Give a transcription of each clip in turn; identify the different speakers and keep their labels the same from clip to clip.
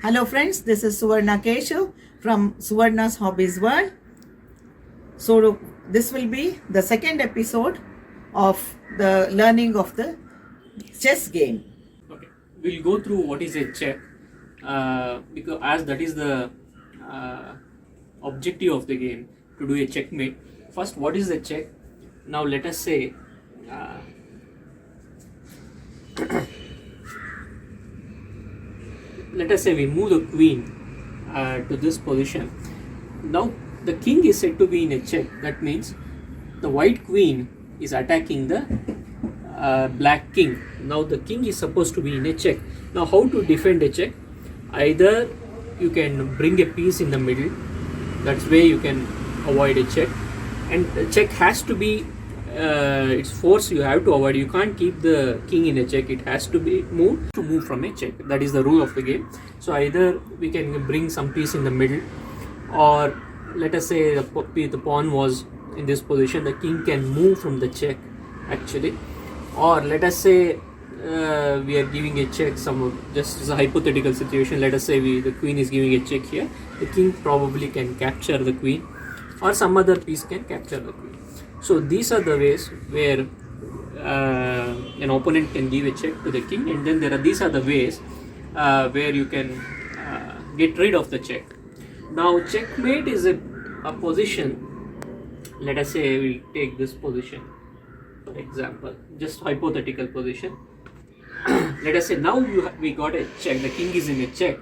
Speaker 1: Hello friends, this is Suvarna Keshav from Suvarna's Hobbies World. So this will be the second episode of the learning of the chess game.
Speaker 2: Okay, we'll go through what is a check because as that is the objective of the game, to do a checkmate. First, what is the check? Now let us say let us say we move the queen to this position. Now the king is said to be in a check. That means the white queen is attacking the black king. Now the king is supposed to be in a check. Now how to defend a check? Either you can bring a piece in the middle, that's way you can avoid a check, and the check has to be its force you have to avoid. You can't keep the king in a check, it has to be moved to move from a check. That is the rule of the game. So either we can bring some piece in the middle, or let us say the pawn was in this position, the king can move from the check actually. Or let us say we are giving a check, just as a hypothetical situation, let us say the queen is giving a check here, the king probably can capture the queen, or some other piece can capture the queen. So these are the ways where an opponent can give a check to the king, and then these are the ways where you can get rid of the check. Now checkmate is a position. Let us say we'll take this position for example, just hypothetical position. Let us say now we got a check, the king is in a check,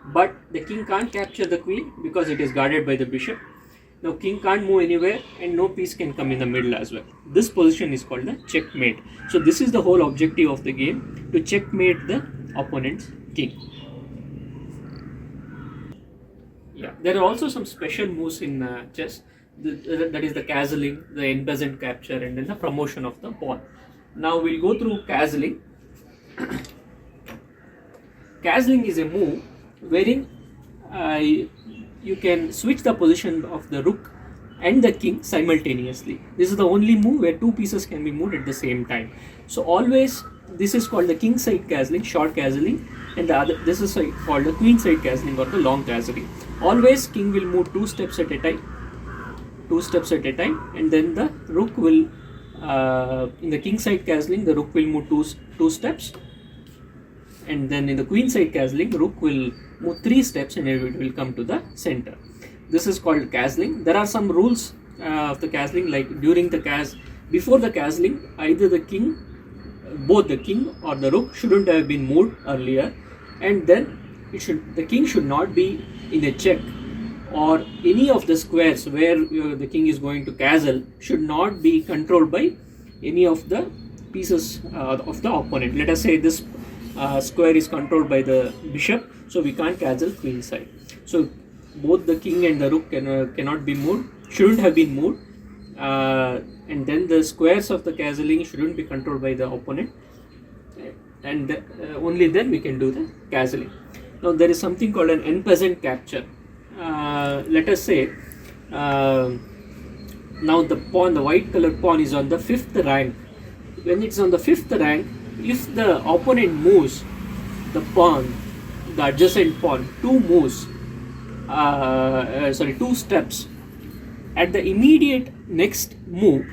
Speaker 2: but the king can't capture the queen because it is guarded by the bishop. Now king can't move anywhere and no piece can come in the middle as well. This position is called the checkmate. So this is the whole objective of the game, to checkmate the opponent's king. Yeah, there are also some special moves in chess. That is the castling, the in-peasant capture, and then the promotion of the pawn. Now we'll go through castling. Castling is a move wherein you can switch the position of the rook and the king simultaneously. This is the only move where two pieces can be moved at the same time. So always this is called the king side castling, short castling, and this is called the queen side castling or the long castling. Always king will move two steps at a time, and then the rook will in the king side castling the rook will move two steps, and then in the queen side castling the rook will move 3 steps and it will come to the center. This is called castling. There are some rules of the castling, like during the before the castling, either both the king or the rook shouldn't have been moved earlier, and then the king should not be in a check, or any of the squares where the king is going to castle should not be controlled by any of the pieces of the opponent. Let us say this square is controlled by the bishop, so we can't castle queen side. So both the king and the rook cannot be moved, shouldn't have been moved, and then the squares of the castling shouldn't be controlled by the opponent, and only then we can do the castling. Now there is something called an in-peasant capture. Let us say now the white colored pawn is on the 5th rank. When it's on the 5th rank, if the opponent moves the pawn, the adjacent pawn, 2 steps, at the immediate next move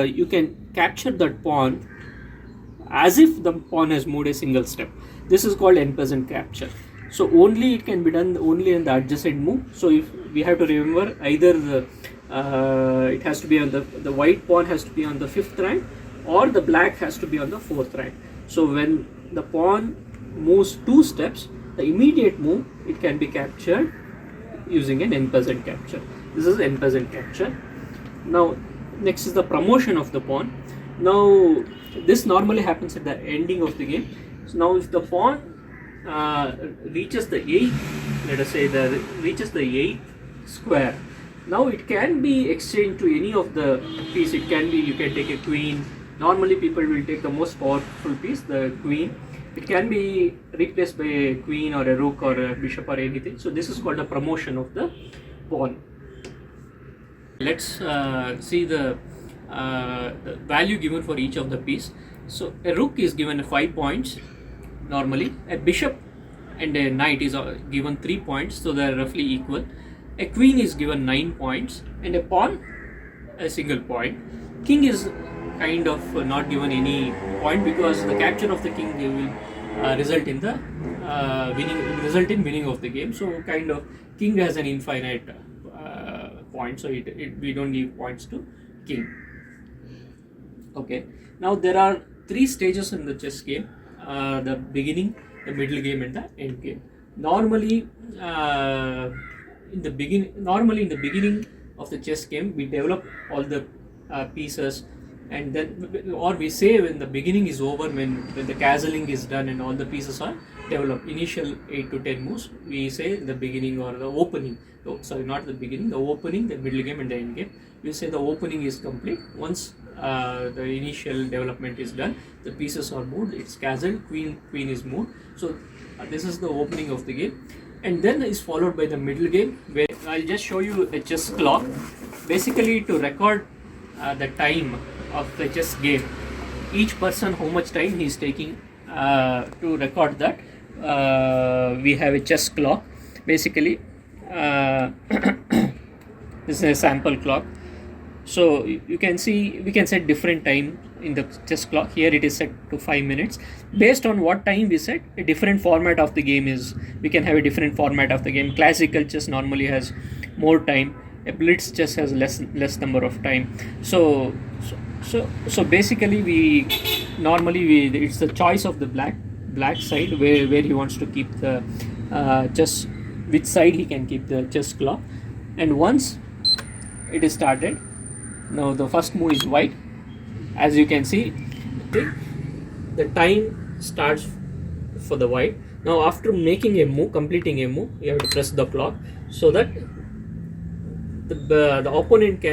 Speaker 2: you can capture that pawn as if the pawn has moved a single step. This is called in-peasant capture. So only it can be done only in the adjacent move. So if we have to remember, either it has to be on the white pawn has to be on the 5th rank, or the black has to be on the 4th rank. So when the pawn moves 2 steps, the immediate move it can be captured using an in-peasant capture. This is in-peasant capture. Now next is the promotion of the pawn. Now this normally happens at the ending of the game. So now if the pawn reaches the 8th, let us say reaches the 8th square, now it can be exchanged to any of the piece. It can be, you can take a queen. Normally people will take the most powerful piece, the queen. It can be replaced by a queen or a rook or a bishop or anything. So this is called the promotion of the pawn. Let's see the value given for each of the piece. So a rook is given 5 points normally. A bishop and a knight is given 3 points, so they are roughly equal. A queen is given 9 points, and a pawn a single point. King is kind of not given any point because the capture of the king will result in the winning of the game. So kind of king has an infinite point, so we don't give points to king. Okay, now there are 3 stages in the chess game: the beginning, the middle game, and the end game. Normally, in the beginning of the chess game, we develop all the pieces, and then, or we say when the beginning is over, when the castling is done and all the pieces are developed, initial 8 to 10 moves, we say the beginning or the opening. Oh, sorry, not the beginning, the opening, the middle game, and the end game. We say the opening is complete once the initial development is done, the pieces are moved, it's castled, queen is moved. So this is the opening of the game, and then is followed by the middle game, where I'll just show you a chess clock, basically to record the time of the chess game. Each person how much time he is taking to record that. We have a chess clock, basically. This is a sample clock. So you can see we can set different time in the chess clock. Here it is set to 5 minutes. Based on what time we set, a different format of the game is, we can have a different format of the game. Classical chess normally has more time. A blitz chess has less number of time. So basically it's the choice of the black side where he wants to keep the chess, which side he can keep the chess clock. And once it is started, now the first move is white. As you can see, the time starts for the white. Now after completing a move, you have to press the clock so that the opponent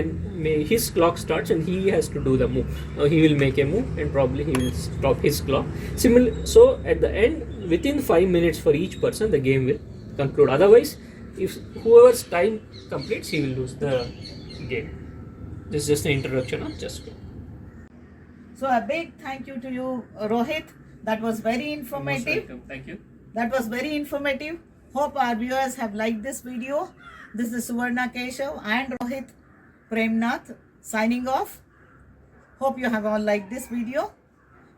Speaker 2: his clock starts and he has to do the move. Now he will make a move and probably he will stop his clock. So at the end, within 5 minutes for each person, the game will conclude. Otherwise, if whoever's time completes, he will lose the game. This is just an introduction of chess game.
Speaker 1: So a big thank you to you, Rohit. That was very informative.
Speaker 2: Most welcome. Thank you.
Speaker 1: That was very informative. Hope our viewers have liked this video. This is Suvarna Keshav and Rohit Premnath signing off. Hope you have all liked this video.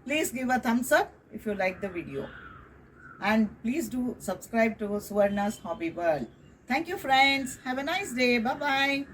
Speaker 1: Please give a thumbs up if you like the video. And please do subscribe to Suvarna's Hobby World. Thank you, friends. Have a nice day. Bye-bye.